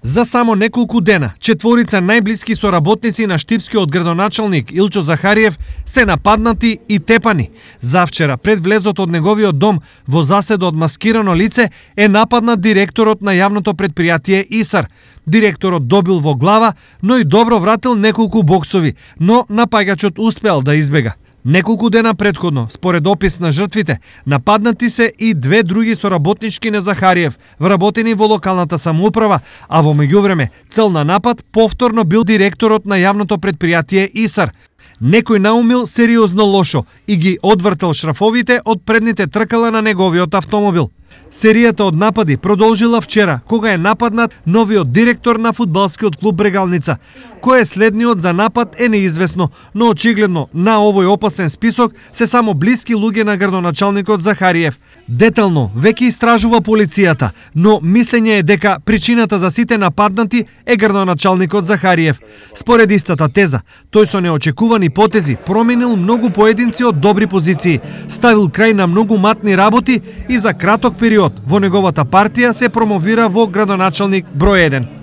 За само неколку дена, четворица најблиски соработници на штипскиот градоначалник Илчо Захариев се нападнати и тепани. Завчера, пред влезот од неговиот дом, во заседо од маскирано лице, е нападнат директорот на јавното предпријатие ИСАР. Директорот добил во глава, но и добро вратил неколку боксови, но напаѓачот успеал да избега. Неколку дена предходно, според опис на жртвите, нападнати се и две други соработнички на Захариев, вработени во локалната самоуправа, а во меѓувреме цел на напад повторно бил директорот на јавното предпријатие ИСАР. Некој наумил сериозно лошо и ги одвртел шрафовите од предните тркала на неговиот автомобил. Серијата од напади продолжила вчера, кога е нападнат новиот директор на фудбалскиот клуб Брегалница. Кој е следниот за напад е неизвестно, но очигледно на овој опасен список се само блиски луѓе на градоначалникот Захариев. Детално веќе истражува полицијата, но мислење е дека причината за сите нападнати е градоначалникот Захариев. Според истата теза, тој со неочекувани потези променил многу поединци од добри позиции, ставил крај на многу матни работи и за краток период во неговата партија се промовира во градоначалник број 1.